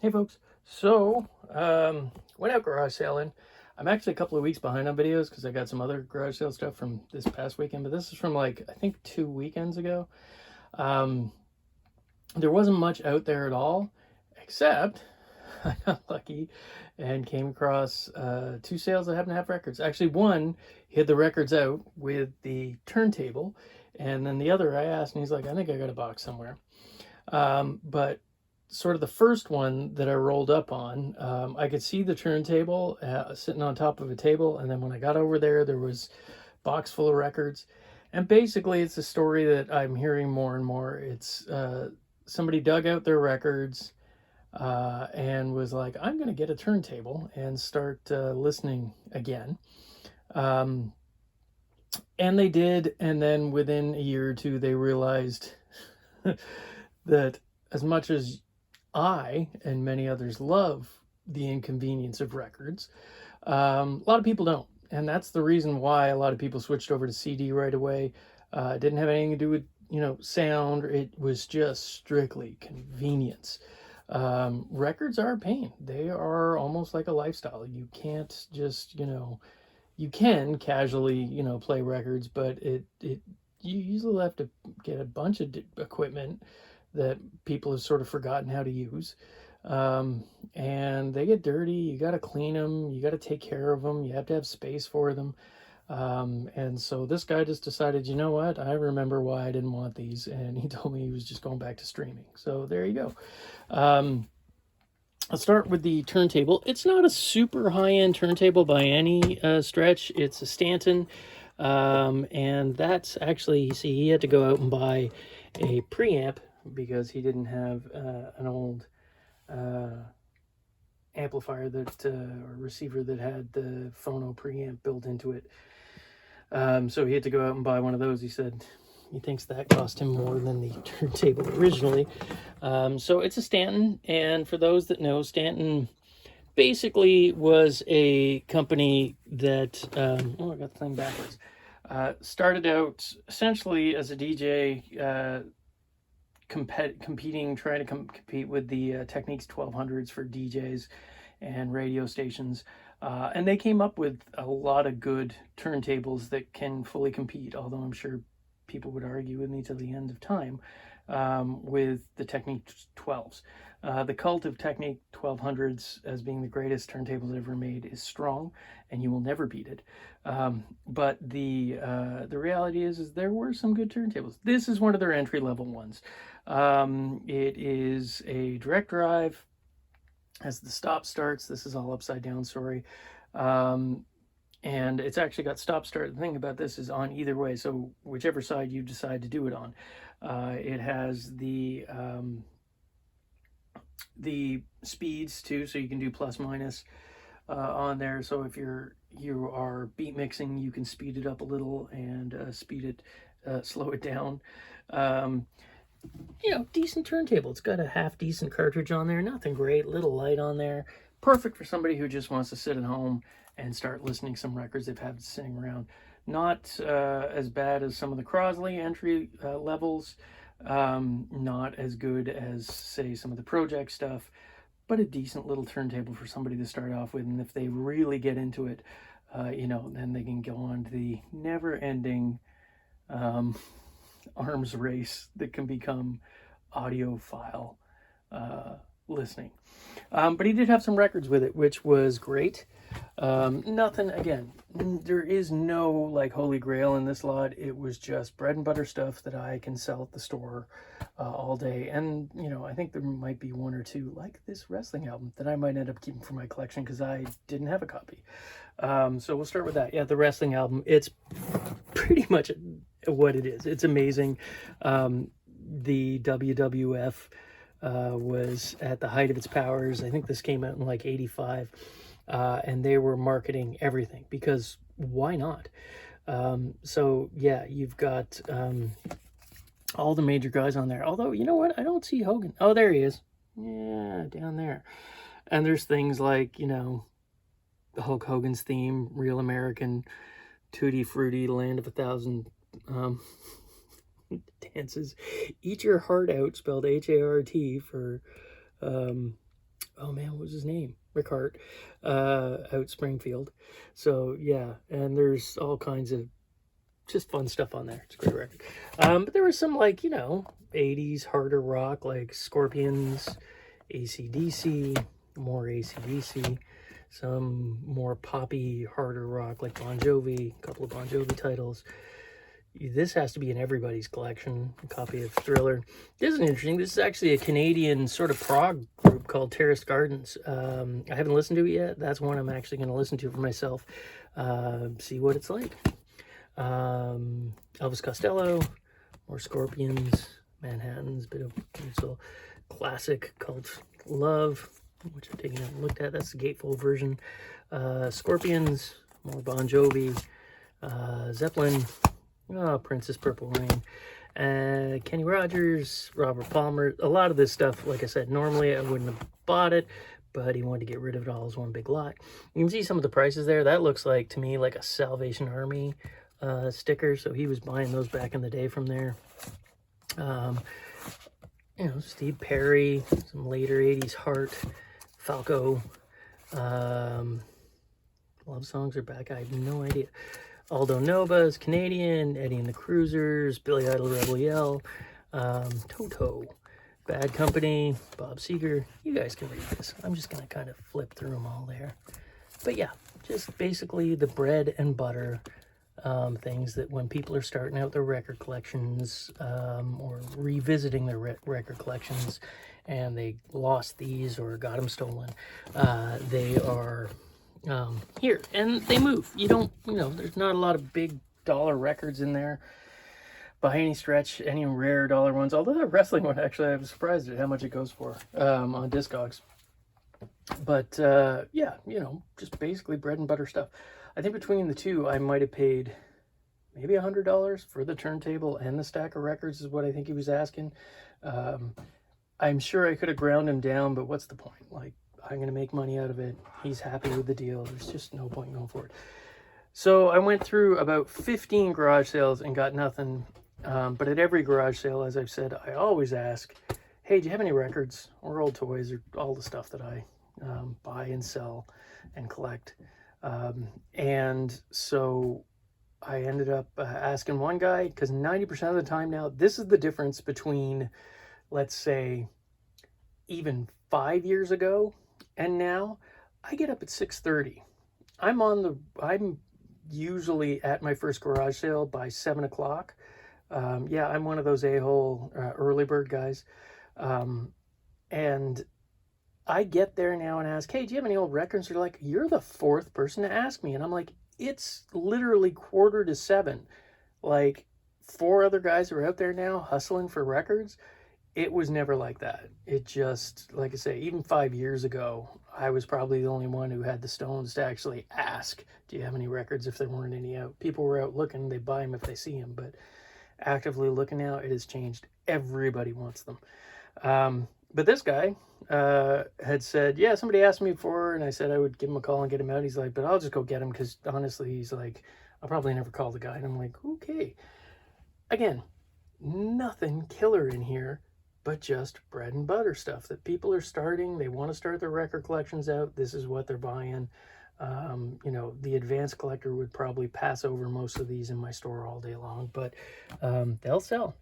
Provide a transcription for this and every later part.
Hey folks, so went out garage sailing. I'm actually a couple of weeks behind on videos because I got some other garage sale stuff from this past weekend, but this is from like I think 2 weekends ago. Um, there wasn't much out there at all, except I got lucky and came across two sales that happen to have records. Actually, one hid the records out with the turntable, and then the other I asked, and he's like, "I think I got a box somewhere." But sort of the first one that I rolled up on, I could see the turntable sitting on top of a table, and then when I got over there, there was a box full of records. And basically, it's a story that I'm hearing more and more. It's somebody dug out their records and was like, "I'm going to get a turntable and start listening again." Um, and they did, and then within a year or two, they realized that as much as I and many others love the inconvenience of records, a lot of people don't. And that's the reason why a lot of people switched over to CD right away. It didn't have anything to do with, sound. It was just strictly convenience. Records are a pain. They are almost like a lifestyle. You can't just, you can casually, play records, but it you usually have to get a bunch of equipment that people have sort of forgotten how to use. And they get dirty. You got to clean them. You got to take care of them. You have to have space for them. And so this guy just decided, you know what? I remember why I didn't want these. And he told me he was just going back to streaming. So there you go. I'll start with the turntable. It's not a super high-end turntable by any stretch. It's a Stanton. And that's actually, see, he had to go out and buy a preamp because he didn't have an old amplifier that or receiver that had the phono preamp built into it. So he had to go out and buy one of those. He said he thinks that cost him more than the turntable originally. So it's a Stanton, and for those that know, Stanton basically was a company that oh, I got the thing backwards. Started out essentially as a DJ, competing, trying to compete with the Technics 1200s for DJs and radio stations. And they came up with a lot of good turntables that can fully compete, although I'm sure people would argue with me till the end of time, with the Technic 12s. The cult of Technic 1200s as being the greatest turntables ever made is strong, and you will never beat it. But the reality is there were some good turntables. This is one of their entry level ones. It is a direct drive. As the stop starts, this is all upside down, sorry. And it's actually got stop start. The thing about this is on either way, so whichever side you decide to do it on. It has the speeds too, so you can do plus minus on there. So if you are beat mixing, you can speed it up a little and slow it down. Decent turntable. It's got a half decent cartridge on there. Nothing great, little light on there. Perfect for somebody who just wants to sit at home and start listening some records they've had sitting around. Not as bad as some of the Crosley entry levels. Not as good as, say, some of the Project stuff, but a decent little turntable for somebody to start off with. And if they really get into it, then they can go on to the never-ending arms race that can become audiophile listening. But he did have some records with it, which was great. Nothing, again, there is no like holy grail in this lot. It was just bread and butter stuff that I can sell at the store all day. And, I think there might be one or two, like this wrestling album, that I might end up keeping for my collection because I didn't have a copy. So we'll start with that. Yeah, the wrestling album. It's pretty much what it is. It's amazing. The WWF was at the height of its powers. I think this came out in like 85. And they were marketing everything because why not? So yeah, you've got all the major guys on there. Although, you know what? I don't see Hogan. Oh, there he is. Yeah, down there. And there's things like, the Hulk Hogan's theme, Real American, Tutti Frutti, Land of a Thousand dances. Eat Your Heart Out, spelled H-A-R-T, for oh man, what was his name? Rick Hart, out Springfield. So yeah, and there's all kinds of just fun stuff on there. It's a great record. But there was some, like, 80s harder rock, like Scorpions, AC/DC, more AC/DC, some more poppy harder rock like Bon Jovi, a couple of Bon Jovi titles. This has to be in everybody's collection, a copy of Thriller. This is interesting. This is actually a Canadian sort of prog group called Terraced Gardens. I haven't listened to it yet. That's one I'm actually going to listen to for myself, see what it's like. Elvis Costello, more Scorpions, Manhattans, bit of Capsule, classic cult Love, which I've taken a look at. That's the gatefold version. Scorpions, more Bon Jovi, Zeppelin, Princess Purple Rain, Kenny Rogers, Robert Palmer. A lot of this stuff, like I said, normally I wouldn't have bought it, but he wanted to get rid of it all as one big lot. You can see some of the prices there. That looks like, to me, like a Salvation Army sticker, so he was buying those back in the day from there. Steve Perry, some later 80s Heart, Falco, Love Songs are back. I have no idea. Aldo Nova's Canadian, Eddie and the Cruisers, Billy Idol Rebel Yell, Toto, Bad Company, Bob Seger. You guys can read this. I'm just going to kind of flip through them all there. But yeah, just basically the bread and butter things that when people are starting out their record collections or revisiting their record collections and they lost these or got them stolen, they are here, and they move. You don't, there's not a lot of big dollar records in there by any stretch, any rare dollar ones. Although the wrestling one, actually, I was surprised at how much it goes for on Discogs. But yeah, just basically bread and butter stuff. I think between the two, I might have paid maybe $100 for the turntable and the stack of records is what I think he was asking. I'm sure I could have ground him down, but what's the point? Like, I'm going to make money out of it. He's happy with the deal. There's just no point going for it. So I went through about 15 garage sales and got nothing. But at every garage sale, as I've said, I always ask, hey, do you have any records or old toys or all the stuff that I buy and sell and collect? And so I ended up asking one guy, because 90% of the time now, this is the difference between, let's say, even 5 years ago and now. I get up at 6:30. I'm usually at my first garage sale by 7 o'clock. Yeah, I'm one of those a-hole early bird guys. And I get there now and ask, hey, do you have any old records? They're like, you're the fourth person to ask me. And I'm like, it's literally 6:45. Like, 4 other guys are out there now hustling for records. It was never like that. It just, like I say, even 5 years ago, I was probably the only one who had the stones to actually ask, do you have any records if there weren't any out? People were out looking, they buy them if they see them, but actively looking now, it has changed. Everybody wants them. But this guy had said, yeah, somebody asked me before, and I said I would give him a call and get him out. He's like, but I'll just go get him, because honestly, he's like, I'll probably never call the guy. And I'm like, okay. Again, nothing killer in here, but just bread and butter stuff that people are starting. They want to start their record collections out. This is what they're buying. The advanced collector would probably pass over most of these in my store all day long, but they'll sell.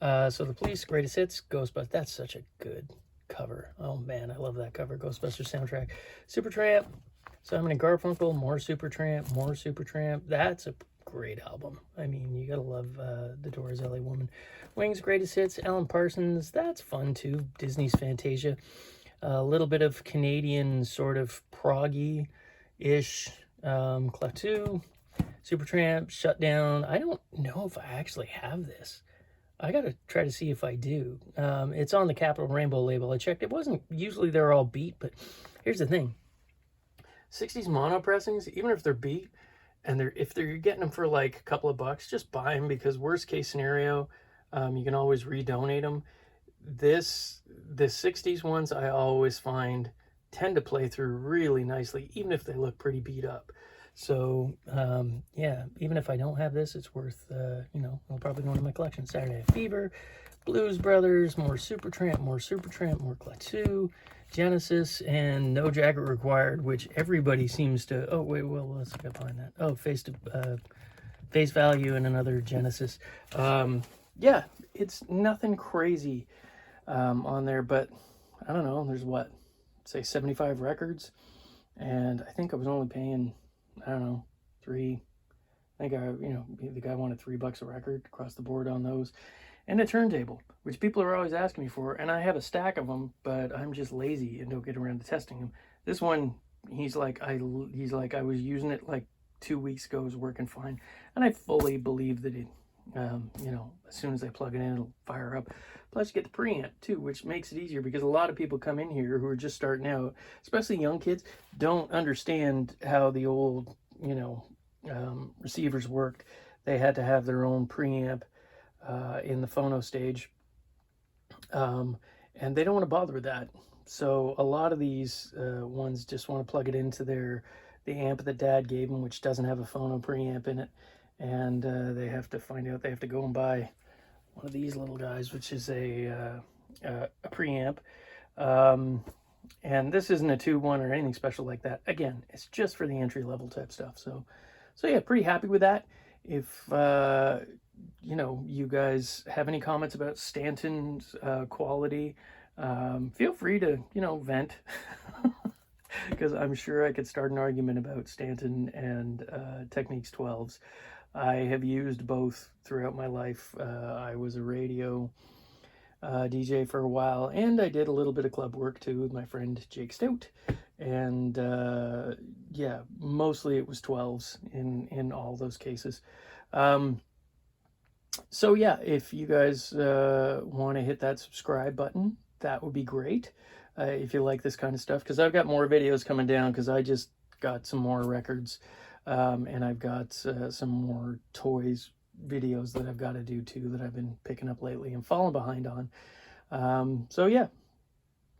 So the Police, Greatest Hits, Ghostbusters. That's such a good cover. Oh man, I love that cover. Ghostbusters soundtrack. Supertramp, Simon and Garfunkel, more Supertramp. That's a great album. I mean, you gotta love the Doors, LA Woman. Wings, Greatest Hits, Alan Parsons. That's fun too. Disney's Fantasia. A little bit of Canadian sort of proggy-ish. Klaatu, Supertramp, Shutdown. I don't know if I actually have this. I gotta try to see if I do. It's on the Capitol Rainbow label. I checked. It wasn't, usually they're all beat, but here's the thing. 60s mono pressings, even if they're beat, and if you're getting them for like a couple of bucks, just buy them, because worst case scenario, you can always redonate them. The 60s ones I always find tend to play through really nicely, even if they look pretty beat up. So yeah, even if I don't have this, it's worth, it'll probably go into my collection. Saturday Night Fever, Blues Brothers, more Supertramp, more Klaatu, Genesis, and no jacket required, which everybody seems to... Oh, wait, well, let's go find that. Oh, face value and another Genesis. Yeah, it's nothing crazy on there, but I don't know, there's what, say 75 records, and I think I was only paying, I don't know, I think the guy wanted $3 a record across the board on those, and a turntable, which people are always asking me for, and I have a stack of them, but I'm just lazy and don't get around to testing them. This one, he's like, I was using it like 2 weeks ago, it was working fine, and I fully believe that it, as soon as I plug it in, it'll fire up. Plus, you get the preamp too, which makes it easier because a lot of people come in here who are just starting out, especially young kids, don't understand how the old, receivers worked. They had to have their own preamp in the phono stage, and they don't want to bother with that. So a lot of these ones just want to plug it into the amp that Dad gave them, which doesn't have a phono preamp in it, and they have to go and buy one of these little guys, which is a preamp. And this isn't a 2-1 or anything special like that. Again, it's just for the entry-level type stuff. So yeah, pretty happy with that. If you guys have any comments about Stanton's quality, feel free to vent, because I'm sure I could start an argument about Stanton and Technics 12s. I have used both throughout my life. I was a radio DJ for a while, and I did a little bit of club work too with my friend Jake Stout, and yeah, mostly it was 12s in all those cases. So yeah, if you guys want to hit that subscribe button, that would be great. If you like this kind of stuff, because I've got more videos coming down, because I just got some more records, and I've got some more toys videos that I've got to do too, that I've been picking up lately and falling behind on. So yeah,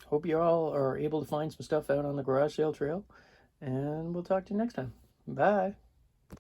hope you all are able to find some stuff out on the garage sale trail, and we'll talk to you next time. Bye.